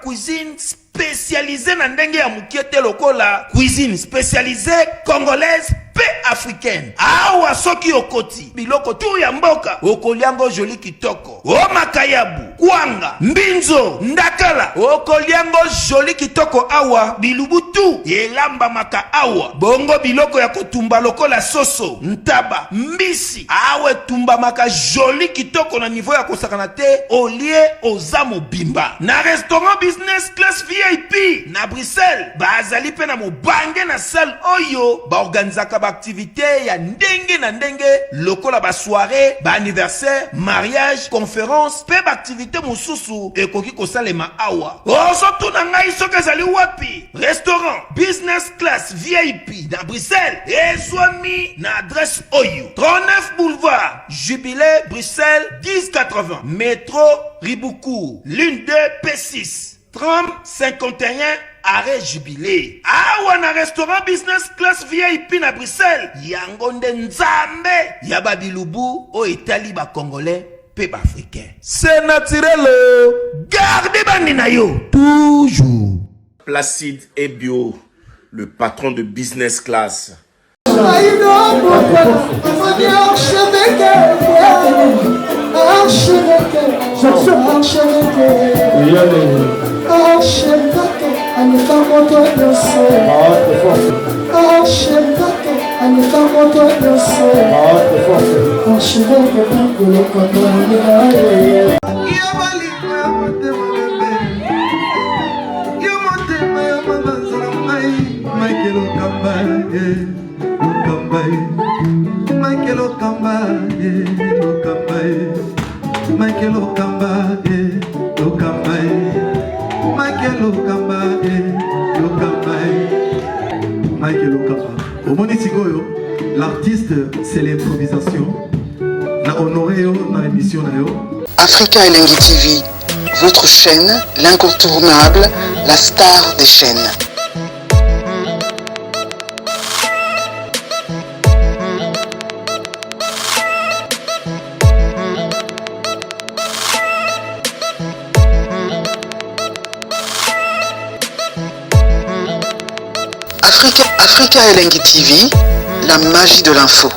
Cuisine spécialisée dans ndenge ya mukiete lokola cuisine spécialisée congolaise pe africaine. Awa soki okoti biloko tu ya mboka okoliango joli kitoko. O makayabu, kwanga, mbinzo, ndakala okoliango joli kitoko awa bilubutu elamba maka awa. Bongo biloko ya kotumba lokola soso, ntaba, mbisi awe tumba maka joli kitoko na niveau ya kosakana te olie ozamo bimba. Na restaurant business class VIP na Bruxelles bazali pe na mobange na salle oyo ba organizaka ba activité ya ndenge na ndenge lokola ba soirée, ba anniversaire, mariage, conférence pe ba activité mosusu ekoki kosalema awa. Oso tuna ngai soki ezali wapi? Restaurant business class VIP na Bruxelles ezwami na adresse oyo 39 boulevard Jubilé Bruxelles 1080 métro Riboucourt l'une 2 P6 30 51 arrêt Jubilé. Awa na restaurant business class VIP na Bruxelles yango nde nzambe ya babilubu o etali ba congolais pe ba africain. C'est naturel. Gardez bandi na yo toujours. Placide et Bio, le patron de business class. Michael Okamba, L'artiste, c'est l'improvisation. Na honoré dans l'émission. Africa LNG TV, votre chaîne, l'incontournable, la star des chaînes. Africa LNG TV, la magie de l'info.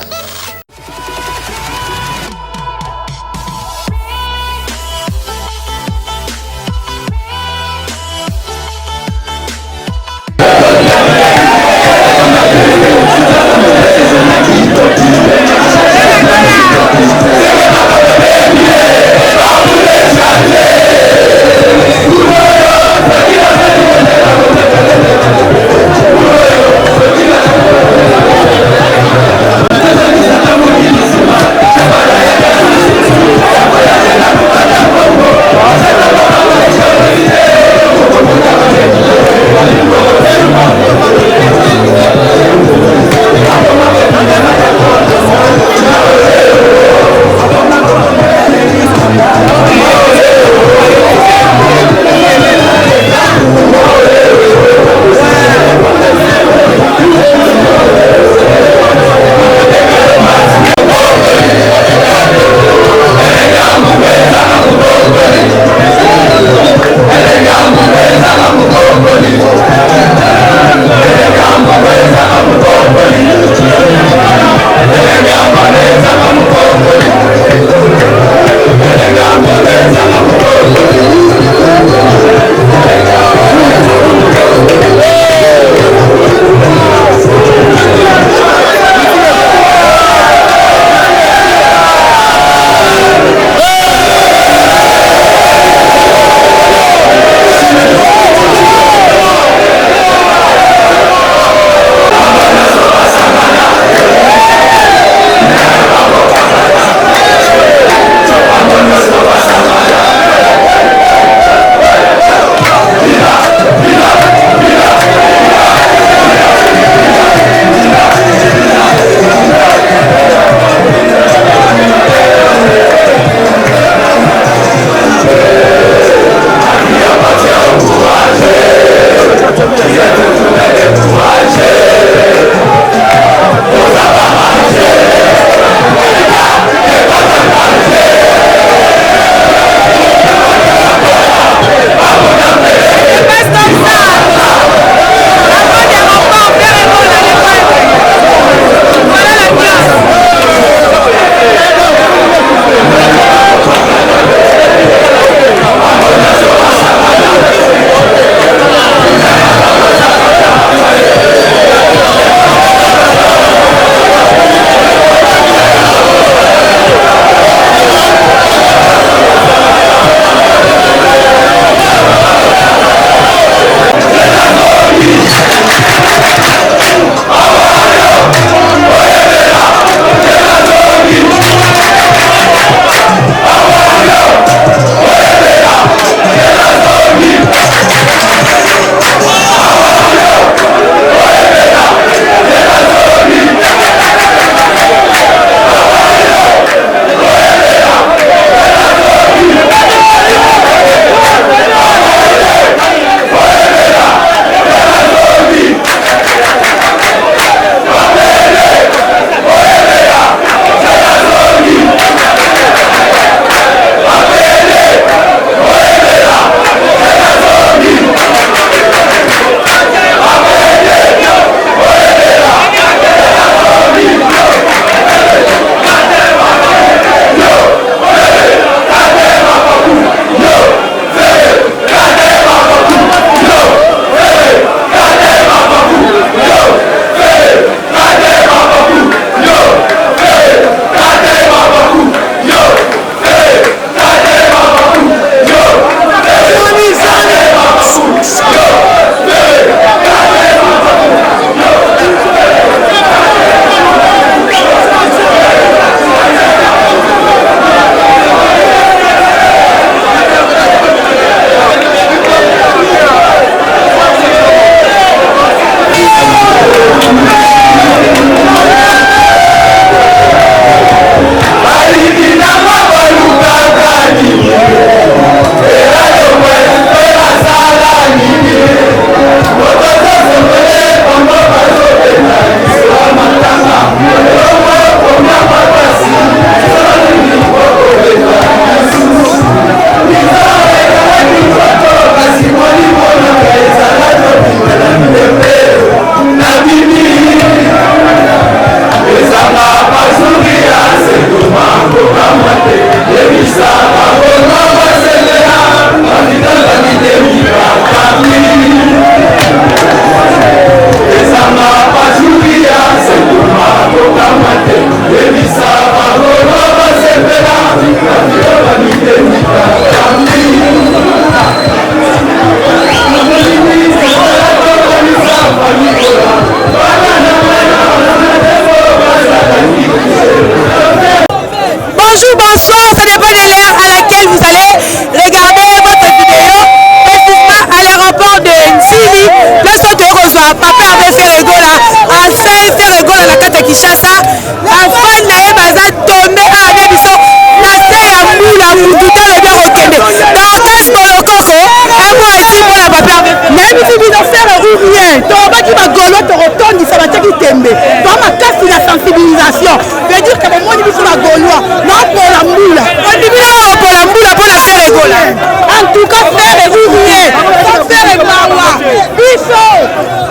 Bonjour, bonsoir, ça dépend de l'heure à laquelle vous allez regarder votre vidéo. Précisément à l'aéroport de Nzili, place où tu reçois Papa Hervé Ferregola, ancien Ferregola la carte Kinshasa. La fan nae baza tombé à la biso. La terre à moula moututa le bien rekende. Dans qu'est-ce qu'on le coco, un mois ici pour la Papa Hervé. Mais il dit de faire rien. Donc qui va golo te retourne, ça va te tembe. Donc ma casse la sensibilisation. Veut dire que le monde il faut la gaulois. Non pour la moula. On dit bien pour la moula pour la Ferregola. En tout cas faire rien. Faut faire mawa. Biso.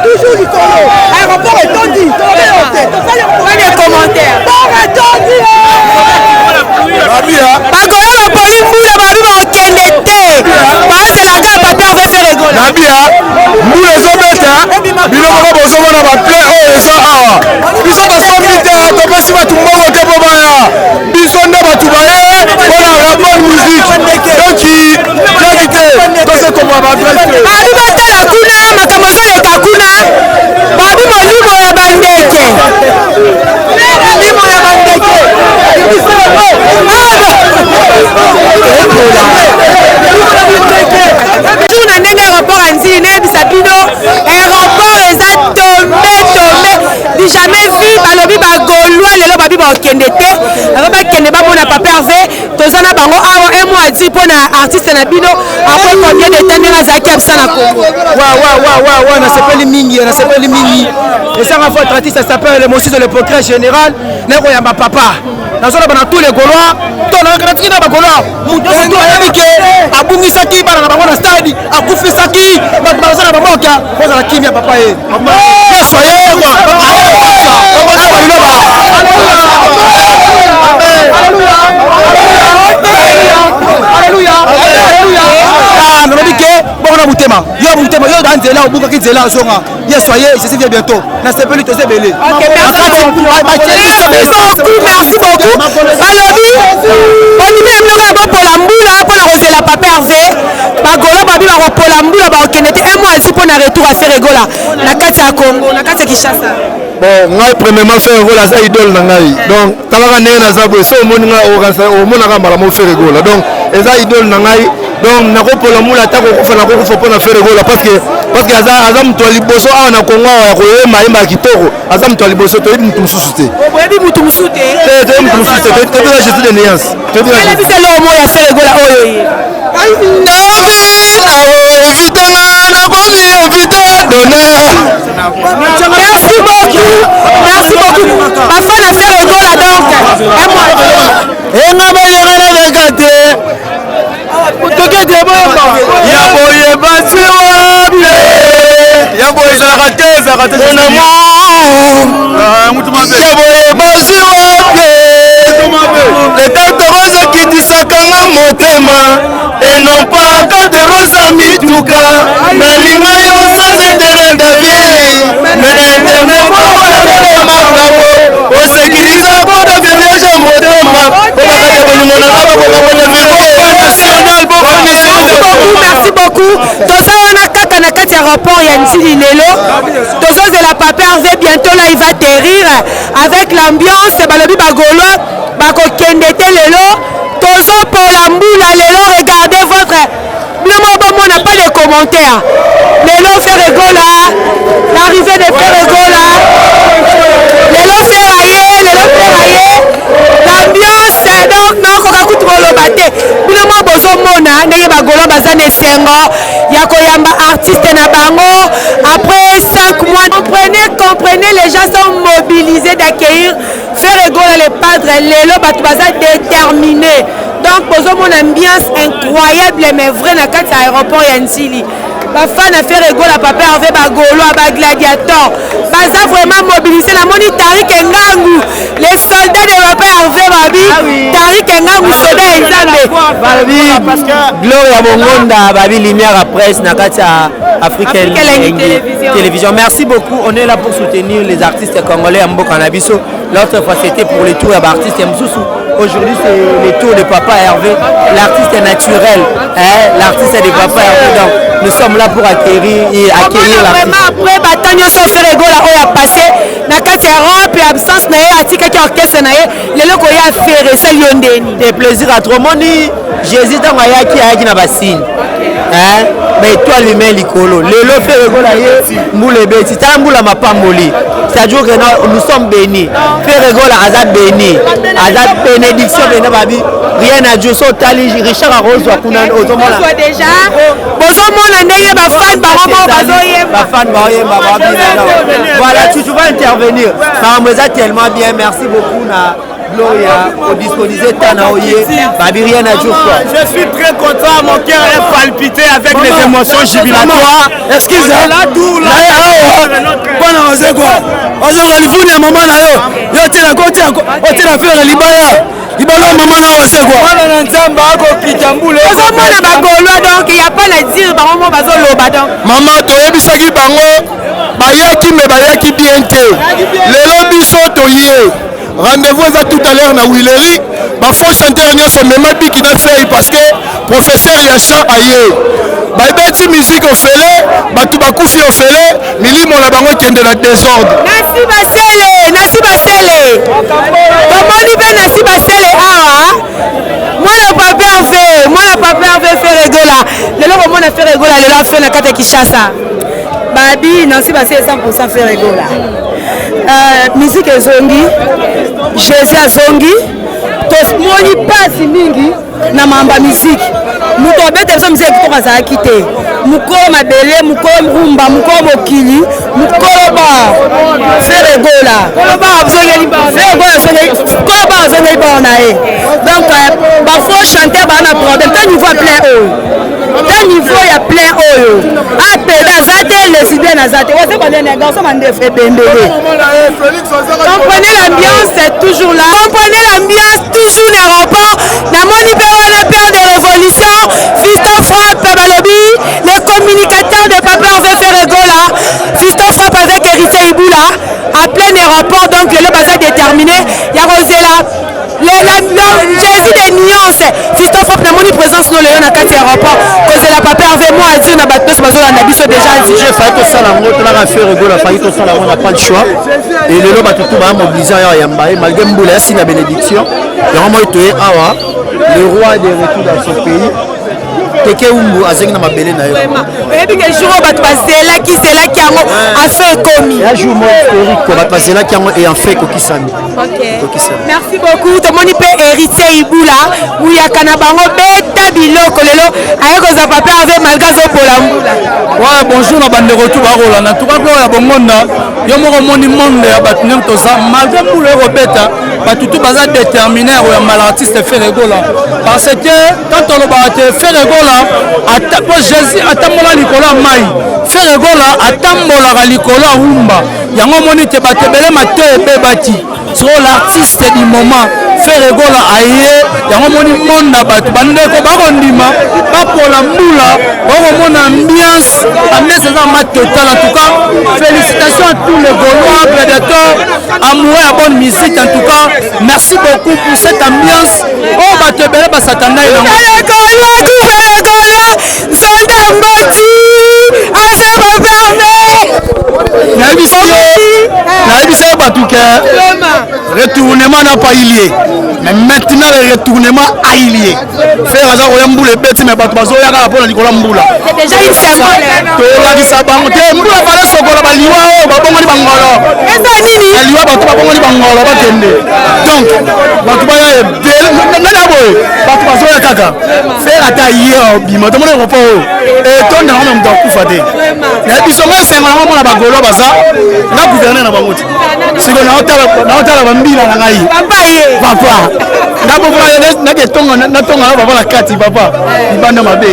Toujours du colo. Aéroport est tondi. Les commentaires. Bon tondi. Bagolo baponi mbula babi bakokende te bazelaka Papa Hervé Ferregola nabia mbula ezobeta bino moko bozomona baple oyo eza awa biso tosombi te topesi bato mbongo te mpo baya biso nde bato baye mpona la bonne musique donki jaki te tosekomwa badresse te babi batala kuna makambo ezoleka kuna babi molimo ya bandeke molimo ya bandeke tour na ndenge aéroport ya Nzili nayebisa bino aéroport eza tombe du jamais vu balobi bagolwa lelo babi bakokende te aba bakende bamona Papa Hervé toza na bango awa un mois adi mpona artiste na bino après combien de temps ndenge azalaki abisa na Congo wa nasepeli mingi esanga fo artiste s'appelle le monsieur de le procureur général nakoyamba papa nazoloba na tous les Gaulois to nakatiki na bagolois mutu oso ayebi ke abungisaki bana na bango na stadi akufisaki bato baza na bamoka kozala kimia papa ye soye nalobi ke bongo na motema yo da nzela obukaki nzela azonga ye soye je sais bien bientôt na sepeli toza ebele merci beaucoup balobi ondimi na biloko ya bopola mbula mpona kozela Papa Hervé bagolo babi bakopola mbula bakokende te un mois adi mpona retour à Ferregola na kati ya Congo na kati ya Kinshasa. bon ngai premièrement Ferregola aza idole na ngai donc talaka ndenge naza boye so omoni ngai omonaka mbala mo Ferregola donc eza idole na ngai donc nakopola mula ata kokufa nakokufa mpona Ferregola parce que aza moto ya liboso awa na Congo awa ya koyemba yemba ya kitoko aza moto ya liboso toyebi motu mosusu te oyebi motu mosusu te toyebi motu mosusu te tobika Jésus de Néance elebisa eloko moko ya Ferregola oyo ye evitanga nakomi evite donner merci beaucoup bafan na Ferregola donc enga bayekana veka te tokete boyeba ya boyeba si wapi ya boye ezalaka te ezalaka te ya boyeba si wapi letarte rose ekitisakanga motema enompa kate rosa mituka nalinga yo sans intérêt de vie menentememoamakabo osekiliza mpona village motema obakate bolingo na kabakokabona merci beaucoup toza wana kaka na kati ya rapport ya Nzili lelo tozozela Papa Hervé bientôt là il va atterrir avec l'ambiance balobi bagolo bakokende te lelo tozopola mbula lelo regardez votre biloko bomona pas de commentaires lelo Ferregola l'arrivée de Ferregola lelo feraye l'ambiance donc nakoka kutu koloba te biloko bozomona ndenge bagolo baza na esengo ya koyamba artiste na bango après 5 mois comprenez les gens sont mobilisés d'accueillir Ferregola le padre lelo bato baza déterminés donc bozomona ambiance incroyable mais vrai na kati ya aéroport ya Nzili bafan na Ferregola Papa Hervé bagolo bagladiateur baza vraiment mobilisé na moni Tarik Ngangu les soldats de Papa Hervé babi Tarik Ngangu soldat Nzambe babi Gloria Bongonda babi lumière à presse na kati ya Africaine Télévision. Merci beaucoup, on est là pour soutenir les artistes congolais à Mboka Nabiso. L'autre fois c'était pour les tours d'artistes Msusu. Aujourd'hui c'est les tours de Papa Hervé. L'artiste est naturel, hein? L'artiste est de Papa Hervé. Donc nous sommes là pour acquérir la vraiment après Batanyo Ferregola oyo a passé na kati Europe et absence na ye atikaki orchestre na ye lelo ko ya faire ça yondeni des plaisirs à trop moni Jésus dans ayaki na basine hein mais toi lui-même likolo lelo Ferregola ye mbula beti ta mbula mapamboli c'est-à-dire que nous sommes bénis Ferregola azat béni azat bénédiction bena babi rien à Dieu so tali Richard Arose wa kuna ozomona déjà bozomona ndenge ba fan bazoyemba voilà tu vas intervenir mademoiselle tellement bien merci beaucoup na Gloria au disposition Tanaoye babi rien à Dieu quoi je suis très content mon cœur est palpité avec les émotions jubilatoires excuse là tout là bana ose quoi ose ko lifuni ya mama na yo tena ko tena faire libaya libala mama na ose quoi bana na nzamba ako kitambule ozomona bagolwa donc il y a pas la dire bango bazoloba donc mama toyebisaki bango bayaki me bayaki bien te lelo biso toye rendez-vous eza tout à l'heure na Willery bafo chanteur nyonso mema biki na fei parce que professeur ya chant aye babeti musique ofele bato bakufi ofele milimo na bango kende na désordre nasi basele bamoni mpe nasi basele awa mwana papa ve Ferregola lelo komona Ferregola lelo afe na kati ya Kinshasa babi nasi basele 100% Ferregola musique ezongi Jésus azongi tomoni pasi mingi na mamba musique moto abete biso musique kitoko azalaki te mokolo mabele mokolo rumba mokolo mokili mokolo ba Ferregola azongeli bao na ye donc bafo chanter bana problème ta niveau ya plein oyo apeda aza te lesbienne aza te wase konene garçon mandefe ebembele comprenez l'ambiance c'est toujours là comprenez l'ambiance toujours l'aéroport namoni mpe wana père de révolution Fiston Frappe balobi les communicateurs de Papa Hervé Ferregola Fiston Frappe avec Héritier Iboula à plein aéroport donc le baza déterminé ya kozela Jésus des nuances Fiston Frappe namoni présence no leyo na kati ya aéroport kozela Papa Hervé moi a dit na bato nyonso bazolanda biso déjà je fai tosala yango tolaka Ferregola fai tosala yango na pas le choix et lelo bato tu baya mobiliser awa yamba ye malgré mbula ya sina bénédiction yango moi toye awa le roi des retours dans ce pays teke umbu azengi na mabele na yo oyebi ke jour bato bazelaki yango afe ekomi ya jour mo historique ko bato bazelaki yango et en fait kokisami merci beaucoup tomoni mpe Héritier Iboula muyaka na bango beta biloko lelo aye kozwa Papa Hervé malgré azopola mbula ouais bonjour na bandeko tu bakolanda tukako ya bongonda yo moko moni monde ya bato nyonso toza malgré mbula ekobeta bato tu baza déterminé koyamba l'artiste Ferregola parce que quand olobaka te Ferregola po Jésus atambola likolo ya mai Ferregola atambolaka likolo ya rumba yango moni te bato ebele mate ebebaki so l'artiste du moment Ferregola aye yango moni monde bato bandeko bakondima bapola mbula bakomona ambiance eza matotale en tout cas félicitations à tous les Gaulois prédateurs amoureux à bonne musique en tout cas merci beaucoup pour cette ambiance oh bato ebele basatanda yango soldat mboti aza nayebi yo bato ke retournement n'a pas lié mais maintenant le retournement a lié faire aza koya mbula ebeti me bato bazoyaka mpona likolo mbula tolakisa bango te mbula bale sokola baliwa oyo babongoli bangolo baliwa bato babongoli bangolo bakende donc bato baya ebele nana boye bato bazoya kaka faire ata ye obima tomona aéroport oyo etondanga me moto akufa te nayebi so nga esenga nango mona bagolo baza nga guverner na bango te siko naotala bambila na ngai papa natonga na papa na kati papa libanda mabe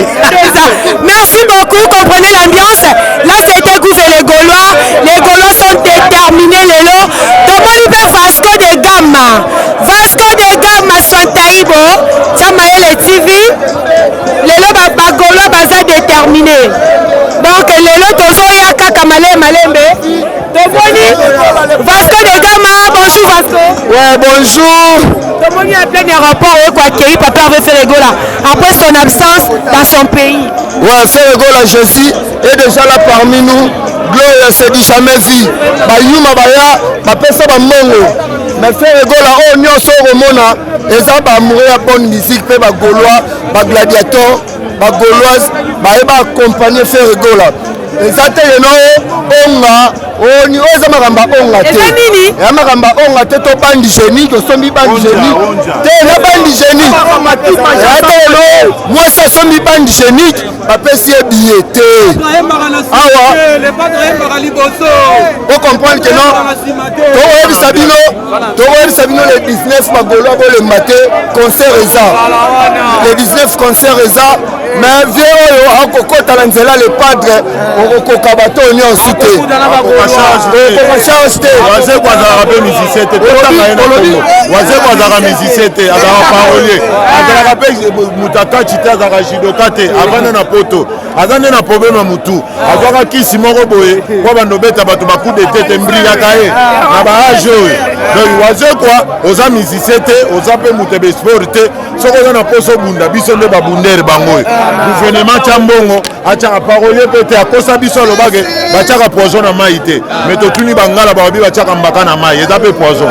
merci beaucoup comprenez l'ambiance là c'était couvert les Gaulois sont déterminés lelo tomoni mpe Vasco de Gama Santaibo Tchamayele TV lelo bagolo baza déterminé donc lelo tozoya kaka malembe tomoni Vasco de Gama bonjour Paso. Ouais, bonjour. Tomoni à plein aéroport, quoi, accueilli Papa Hervé Ferregola après son absence dans son pays. Ouais, Ferregola, je suis, est déjà là parmi nous. Gloire, c'est du jamais vu. Bayuma Baya, Bapesa Bamongo. Mais Ferregola, oh, nous sommes au Mona. Et ça, mourir à bonne musique, ba Gaulois, ba gladiateur, ba Gauloise, ba accompagner Ferregola. Ezate yeno onga oni oza magamba onga te ya magamba onga te to bandi génie to sombi bandi génie te na bandi génie ya telo moi ça sombi bandi génie ba pesi billet te awa le padre Liboso on comprend que non to sabino le 19 magolo bo le matin concert eza le 19 concert eza mais vieux akokota la nzela le padre okoka bato nyonso te okochange te waze kwazalaka mpe musicien te totanga ye na kongo waze kwazalaka musicien te azalaka parolier azalaka mpe moto akaci te azalaka judoka te avanda na poto aza nde na probleme ya motu azwaka kisi moko boye mpo bando beta bato bakude te te mbriyaka ye na baage oyo donc waze kwa oza musicien te oza mpe moto ebe sport te soki oza na poso bunda biso nde babundere bango oyo gouvernement tya mbongo atiaka parolier mpe te akosa biso alobake batiaka poison na mai te mais totuni bangala babi batiaka mbaka na mai eza mpe poison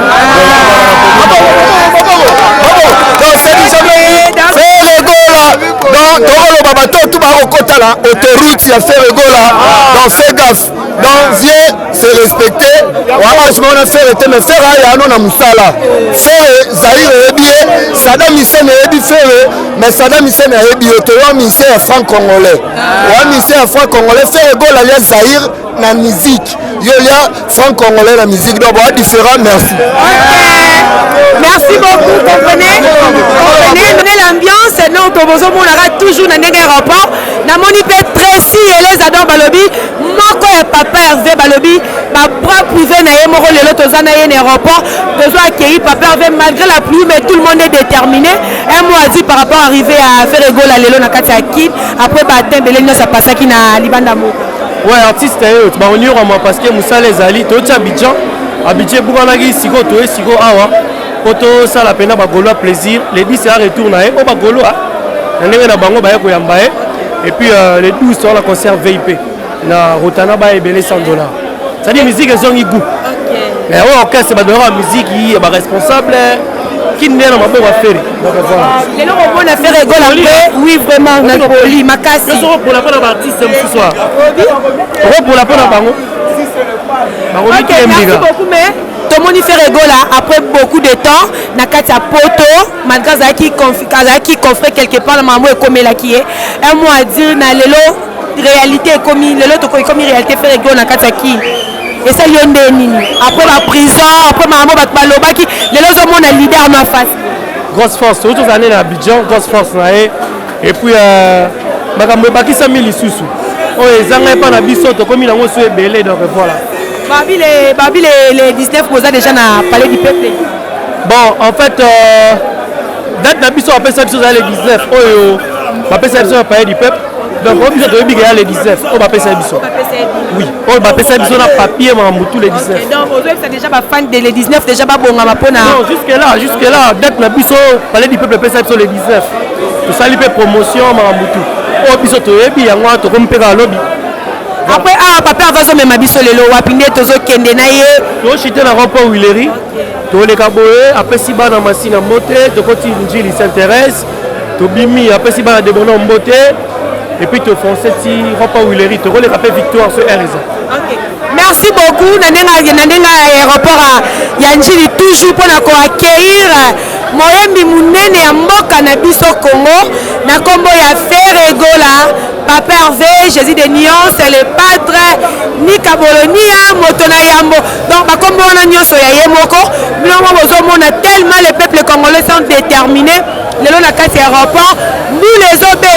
tokoloba bato tu bakokotala autoroute ya Ferregola donc fais gaffe donc vieux c'est respecté wangagement na fere te mais fere ayano na musala fere Zaire eyebi ye Saddam Hussein eyebi fere mais Saddam Hussein eyebi yo towa ministère ya franc congolais wa ministère ya franc congolais Ferregola lia Zaire na musique yo lia franc congolais na musique donc ba différent merci. Merci beaucoup, comprenez l'ambiance, non, Tobozo Monara toujours dans un aéroport. Dans mon IP précis et les adore Balobi, Moko et Papa Hervé Balobi, ma propre privé n'a pas eu l'autre dans un aéroport, besoin d'accueillir Papa Hervé malgré la pluie, mais tout le monde est déterminé. Un mot a dit par rapport à arriver à faire rigolo à l'élo na Katiaki, après Batem, Belén, ça passe qui na Libandamo. Ouais, artiste, on y aura parce que Moussa les Ali, tout Abidjan, Abidjan, Bouganagi, Sigo, Toé, Sigo, Awa. Poto ça la peine bagolo plaisir les 10 ça retourne au bagolo ndenge na bango baye koyamba et puis les 12 sur la concert VIP na rotana ba ebele $100 ça dit musique ils ont goût mais ouais orchestre ba dora musique yi ba responsable qui n'est na mabo ba faire donc voilà les gens vont na faire rigolo après oui vraiment na poli makasi pour la peine artiste ce soir pour la peine bango merci beaucoup mais Tomoni Ferregola après beaucoup de temps na katia poto malgré qui confrère quelque part la maman et comme la qui est un mot à dire na lelo réalité comme lelo to comme réalité Ferregola na katia qui et ça yonde nini après la prison après maman bat baloba qui lelo zo mona leader na face grosse force toutes années na Abidjan grosse force na et puis makambo bakisa mili susu oh ezanga pas na biso to comme nango so ebele donc voilà. Babi les 19 posés déjà na palais du peuple. Bon, en fait, date nabiso appelle ça les 19. Oh, on appelle ça le palais du peuple. Donc, on dit que les 19. On appelle ça biso. Oui, on appelle ça biso na papier, mais tous les 19. Donc, aujourd'hui, c'est déjà pas fan de les 19, déjà pas bon à ma pona. Non, jusque là, date nabiso palais du peuple appelle ça les 19. Tout ça, il fait promotion, mais tout. Oh, biso to ebi, yango to comme pega lobby. Après papa va so mema biso lelo wapinde tozo kende na ye to chite na rapport Willery to le kaboé après si bana masina moté to koti njili s'intéresse to bimi après si bana debono mboté et puis to foncer ti rapport Willery to le capé victoire sur RZ. OK. Merci beaucoup nandenga aéroport ya njili toujours pour na ko accueillir moyembi munene ya mboka na biso Congo na kombo ya Ferregola Papa Hervé, Jésus de Nyon, c'est le padre Nika Bolonia, Motona Yambo. Donc, comme on a Nyon Soya Yemoko, on a tellement les peuples congolais sont déterminés. Les gens qui sont aéroport, nous les autres,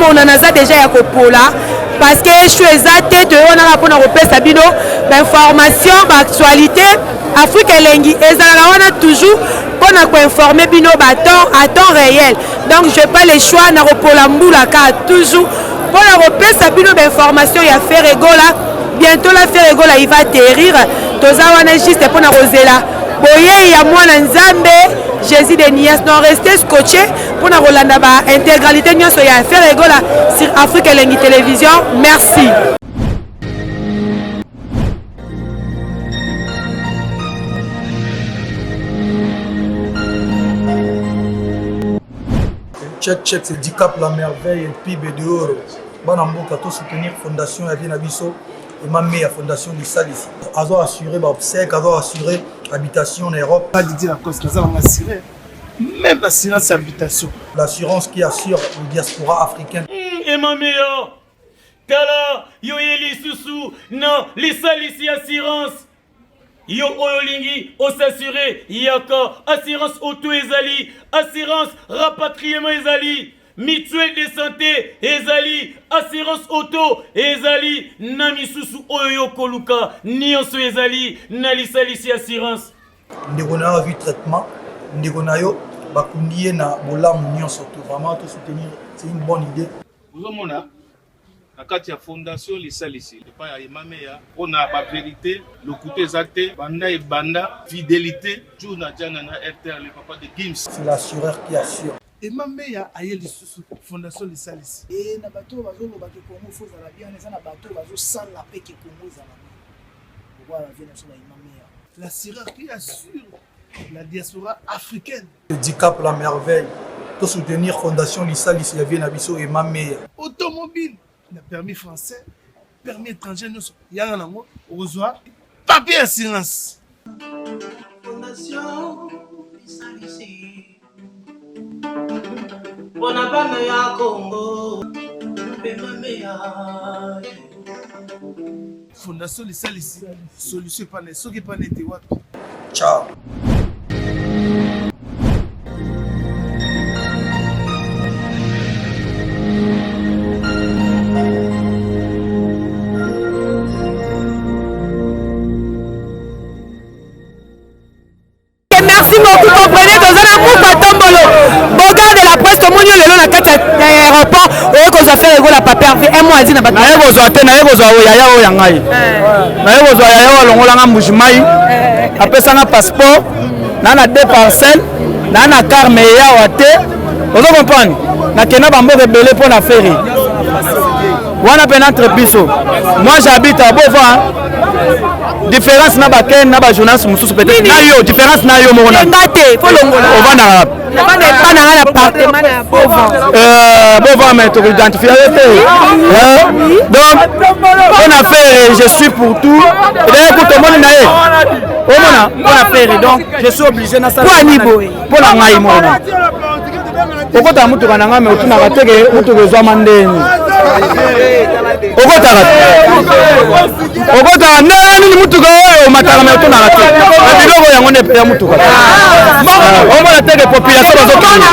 on a déjà à Kopola. Parce que je suis exact, on a pour nous Sabino, information, actualité, Afrique et Lengi. Et ça, on a toujours pour nous informer Bino à temps réel. Donc, je n'ai pas le choix, na Kopola Mboula, toujours. Pour la repère Sabino d'information, il y a Ferregola. Bientôt la Ferregola, il va atterrir. Toza wana juste pour la Rosela. boye ya mwana nzambe Jésus de Nias. Non, restez scotché pour na rolanda ba intégralité nyonso ya faire égola sur Afrique Elengi Télévision. Merci. Check, c'est 10 cap la merveille et PIB de oro. Banamboka to soutenir fondation ya bien abiso et ma meilleure fondation du Sal ici. Azo assurer ba obsèque, azo assurer habitation en Europe. Pas dit la cause qu'ils ont assuré. Même l'assurance habitation. L'assurance qui assure la diaspora africaine. Et ma meilleure Tala yo yeli susu non les Sal ici assurance. Yo oyolingi o s'assurer yaka assurance auto ezali assurance rapatriement ezali mutuelle de santé ezali assurance auto ezali na misusu oyo koluka nyonso ezali na lisalisi assurance ndeko na yo vu traitement ndeko na yo bakundi na bolamu nyonso to vraiment to soutenir c'est une bonne idée. Vous omona na kati ya fondation lisalisi epa ya emameya mpona bavérité lokuta eza te banda ebanda fidélité jour na jana na RTL le papa de Gims. C'est l'assureur qui assure. emameya aye lisusu fondation lisalisi na bato bazoloba ke Congo fozala bien eza na bato bazosala mpe ke Congo ezala bien voilà vient sur emameya l'assureur qui assure la diaspora africaine. 10 cap la merveille to soutenir fondation lisalisi ya bien abiso et ma meilleure automobile na permis français, permis étranger, nous sommes au revoir, papier assurance. Fondation Lisalisi, Bonabana ya Congo, Bemamea. Fondation Lisalisi, solution pas ne, ce qui pas n'était wapi. Ciao. Merci beaucoup, comprenez, dans un amour Tombolo. Boga de la presse, tout le monde est là dans l'aéroport. On a fait la papier. Un mois, dit na ba. Na yego zo ate na yego zo yaya o yangai. Na yego zo yaya o longola nga mujimai. Apesa na passeport, na 2 parcelles, na car meya o ate. Vous comprenez? Na kena bambo rebelle pour na ferry. Wana pena entre biso. Moi j'habite à Beauvoir. Différence na baken na ba journaliste mususu peut-être na yo différence na yo mona ngate fo longola on va na pas na l'appartement na Beauvoir Beauvoir mais tu identifies donc on a fait je suis pour tout et d'ailleurs pour tout le monde na on a fait donc je suis obligé na ça pour la ngai mona okota mutu kana ngame otuna kateke mutu kozwa mandeni okota nani mutu ko mataka me otuna kateke biloko yango ne ya mutu kana on va teke population bazokana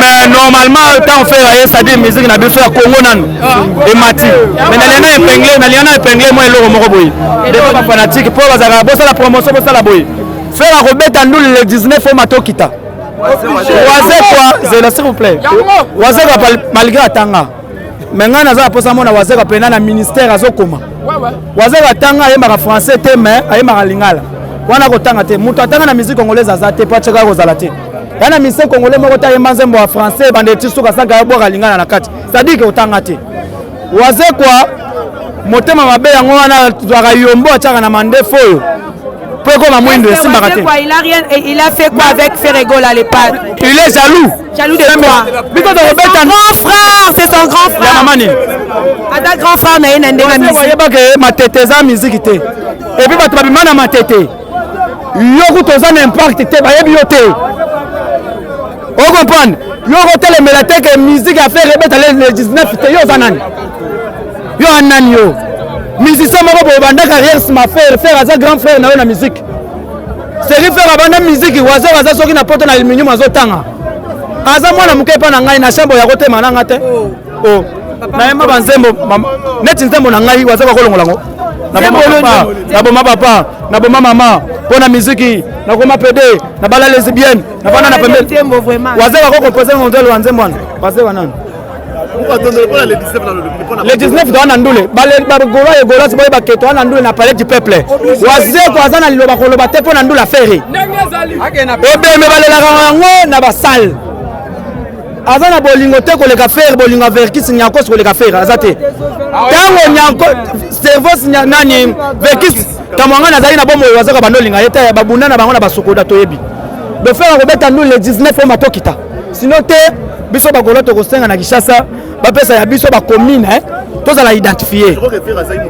mais normalement tant faire ça dit musique na biso ya Congo nanu et mati mais naliana épinglé moi eloko moko boyi des pas fanatique pour bazaka bossa la promotion bossa la boyi faire robeta ndul le 19 au matokita waze quoi zela s'il vous plaît waze quoi malgré atanga mais ngana za posa mona waze quoi pena na ministère azokoma waze quoi tanga yemaka français te mais ayemaka lingala wana kotanga te mutu atanga na musique congolaise azate pa cheka kozala te yana musique congolais moko ta yemba nzembo wa français bande tisuka sanga yabwaka lingala na kati c'est-à-dire que otanga te waze quoi motema mabe yango wana twaka yombo ataka na mandefo oyo po ekoma mwindo esimbaka te il a fait quoi avec Ferregola à l'époque? Il est jaloux de quoi? Biko de Robert grand frère, c'est son grand frère. Ya mamani ada grand frère na yena ndenga musique yebaka matete za musique te et puis bato babima na matete yo kutoza na impact te bayebi yo te o comprendre yo kotelemela te ke musique a fait rebeta le 19 te yo za nani yo anani yo musicien moko boye banda carrière sima faire aza grand frère na yo na musique seri faire abanda musique waza soki na poto na aluminium azotanga aza mwana moke epa na ngai na chambre ya kotema na nga te nayemba banzembo neti nzembo na ngai waza bakolongola ngo na boma papa na boma mama mpo na miziki nakoma pede na bala lesbienne na bana na pembeni waze bakokompose ngonzelo wa nzembo wana waze wanani Le 19 doit Nandoule. Bagolo et Golos boy baketo Nandoule na palais du peuple. Wazeko azana liloba koloba te po Nandoule affaire. Ebe me balela rango na basal. Azana bolingo te koleka faire bolingo verkis nyako koleka faire azate. Tango nyako cerveau nani verkis kamwanga nazali na bombo wazaka bandolinga yeta babunda na bango na basokoda toyebi. De faire robeta Nandoule le 19 au matokita. Sinon te biso bagolo to kosenga na Kishasa ba pesa ya biso ba commune tous à la identifier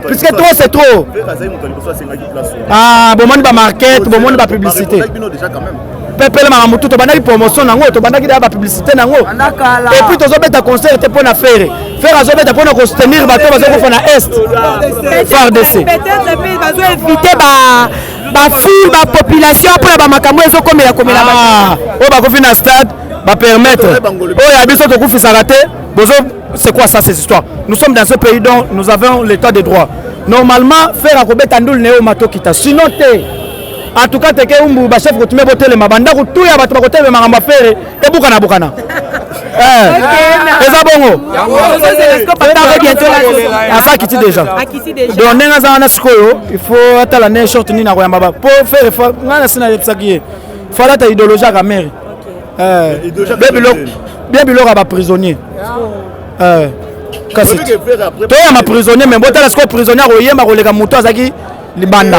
puisque trop c'est trop ah bon monde ba market bon monde ba publicité peuple ma mutu to bandaki promotion nango to bandaki da ba publicité nango et puis tozo beta concert te pona faire azo beta pona ko soutenir bato bazo ko fana est FARDC peut-être puis bazo inviter ba foule ba population pour ba makambo ezo komela o ba ko fina stade va permettre c'est quoi ça, ces histoires? Nous sommes dans ce pays dont nous avons l'état de droit. Normalement, faire un robet andoul néo matokita. Sinon, en tout cas, tu es un chef qui te mabanda tout ya batma côté le maramba faire et bukana bukana. C'est bon. Ça qui déjà. Donc nenga za na sikoyo, il faut attendre la short ni na koyamba ba. Pour faire ngana sina lepsaki. Fala ta idéologie à mère. Bien biloko ba prisonnier. Kasi to ya ma prisonnier mais bota la prisonnier oyemba koleka muto azaki libanda.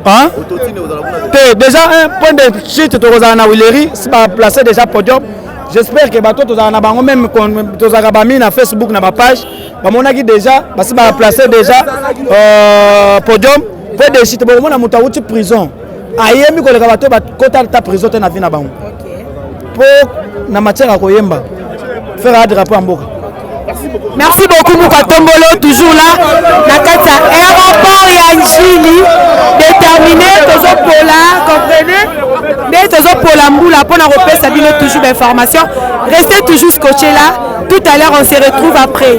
Hein? Déjà un point de chute to na Willery, si ba placer déjà podium. J'espère que bato to na bango même to za ba mi na Facebook na ba page, ba monaki déjà ba si ba placer déjà podium, point de chute bo mona muto uti prison. Ayemi koleka bato ba kota ta prison te na vie na bango. Pour na matière à koyemba faire un drapeau en boka. Merci beaucoup Mouka Tombolo, toujours là. Nakata aéroport et Anjili déterminé toujours pour là, comprenez? Mais toujours pour la moula pour la repère ça dit toujours d'informations. Restez toujours scotché là. Tout à l'heure on se retrouve après.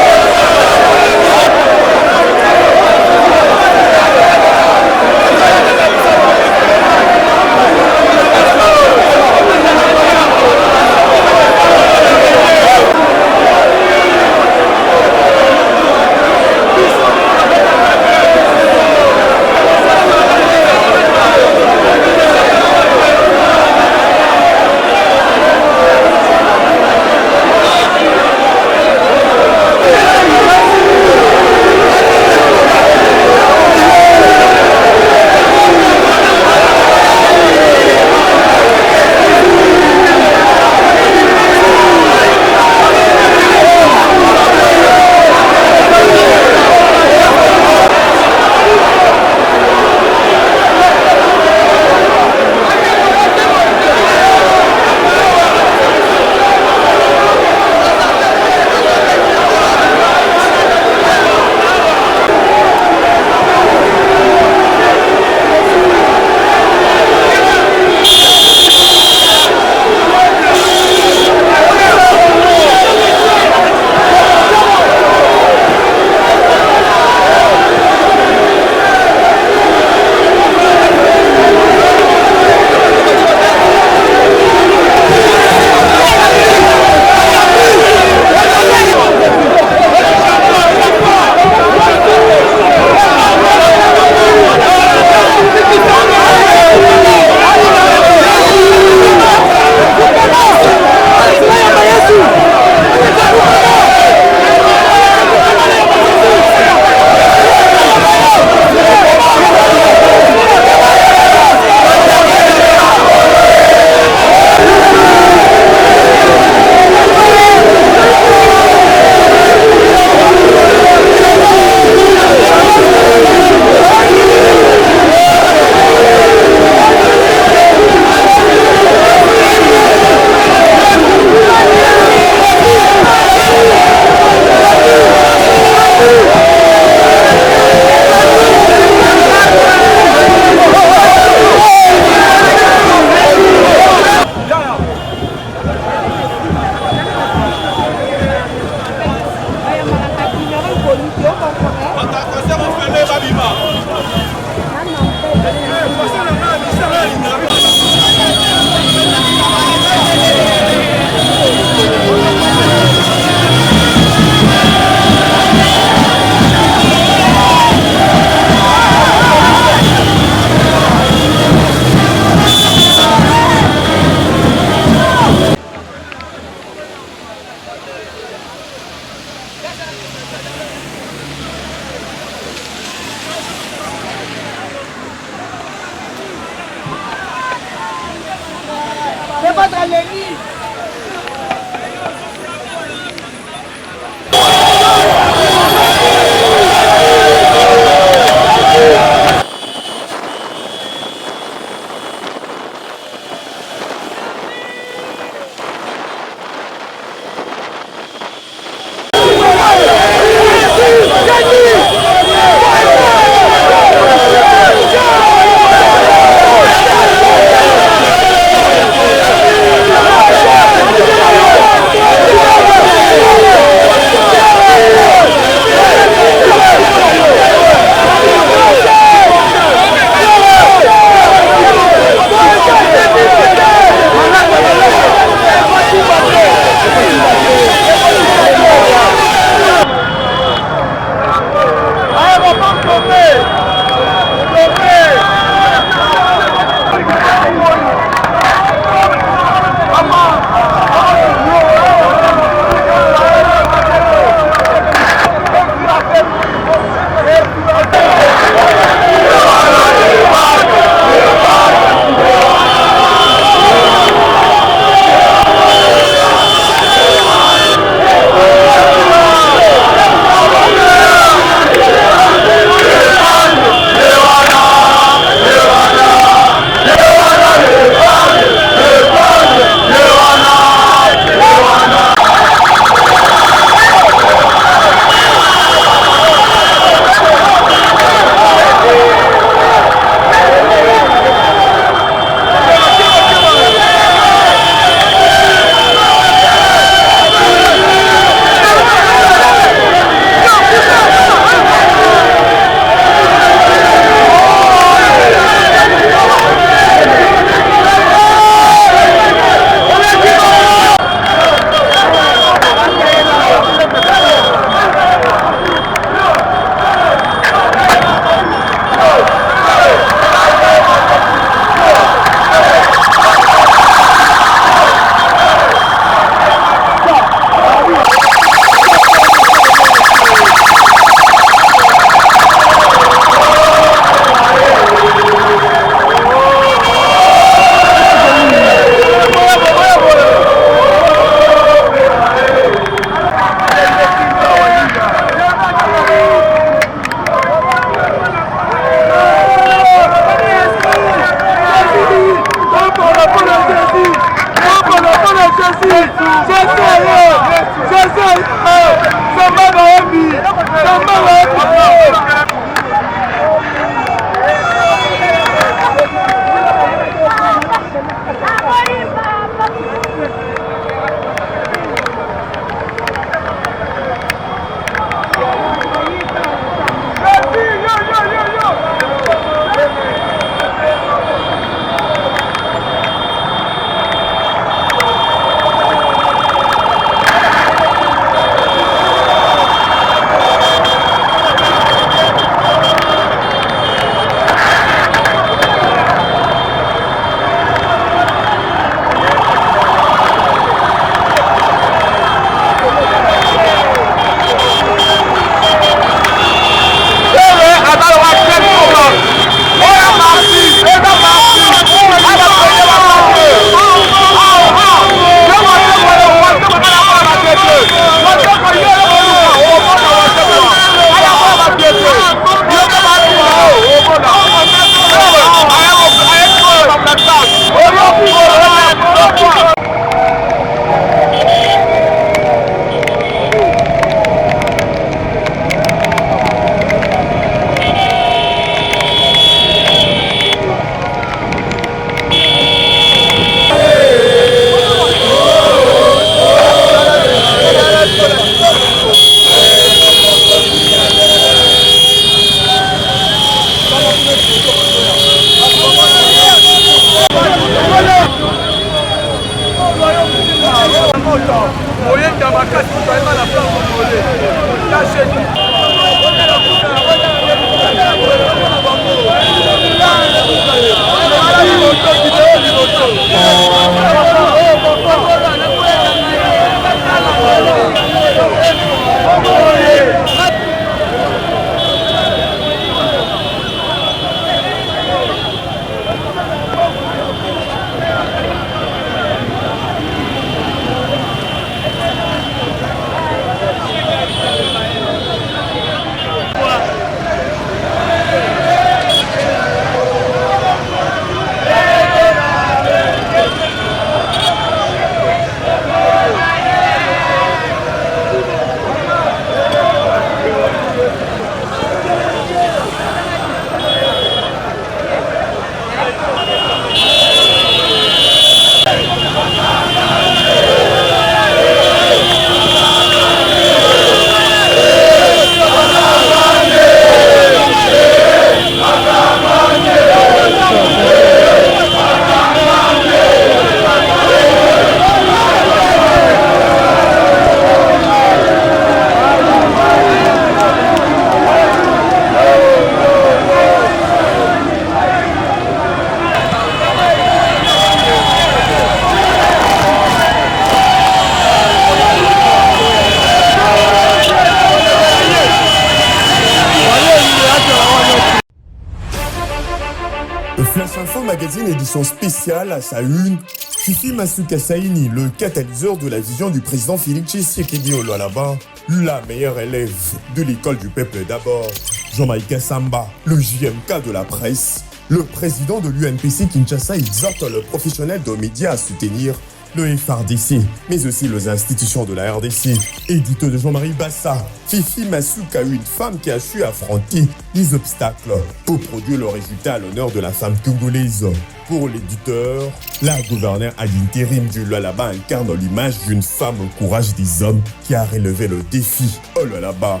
Flash Info Magazine édition spéciale à sa une, Fifi Masuka Saini, le catalyseur de la vision du président Félix Tshisekedi au Lualaba, la meilleure élève de l'école du peuple d'abord. Jean-Maïka Samba, le JMK de la presse, le président de l'UNPC Kinshasa exhorte le professionnel de médias à soutenir le FRDC, mais aussi les institutions de la RDC. Édito de Jean-Marie Bassa, Fifi Masuka, une femme qui a su affronter les obstacles pour produire le résultat à l'honneur de la femme congolaise. Pour l'éditeur, la gouverneure à l'intérim du Lualaba incarne l'image d'une femme au courage des hommes qui a relevé le défi au Lualaba.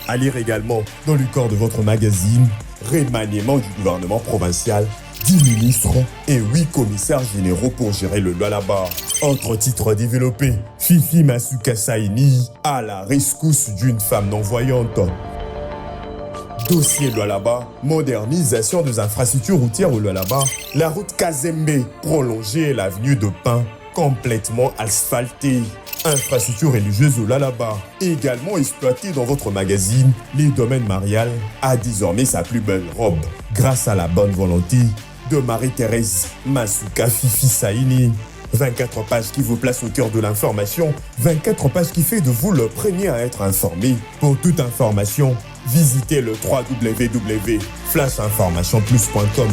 À lire également dans le corps de votre magazine, remaniement du gouvernement provincial, 10 ministres et 8 commissaires généraux pour gérer le Lualaba. Autre titre développé, Fifi Masuka Saini à la rescousse d'une femme non-voyante. Dossier Lualaba, modernisation des infrastructures routières au Lualaba, la route Kazembe prolongée et l'avenue de Pin complètement asphaltée. Infrastructure religieuse au Lualaba, également exploitée dans votre magazine, les domaines marial a désormais sa plus belle robe, grâce à la bonne volonté de Marie-Thérèse Masuka Fifi Saini. 24 pages qui vous placent au cœur de l'information, 24 pages qui fait de vous le premier à être informé. Pour toute information, visitez le www.flashinformationplus.com.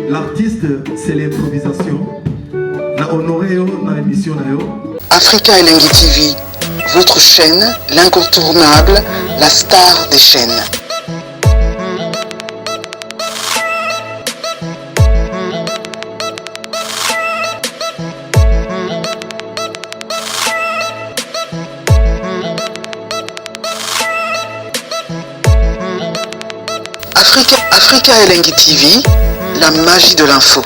L'artiste, c'est l'improvisation. Na honoré dans l'émission. Africa Elengi TV, votre chaîne, l'incontournable, la star des chaînes. Africa Elengi TV, la magie de l'info.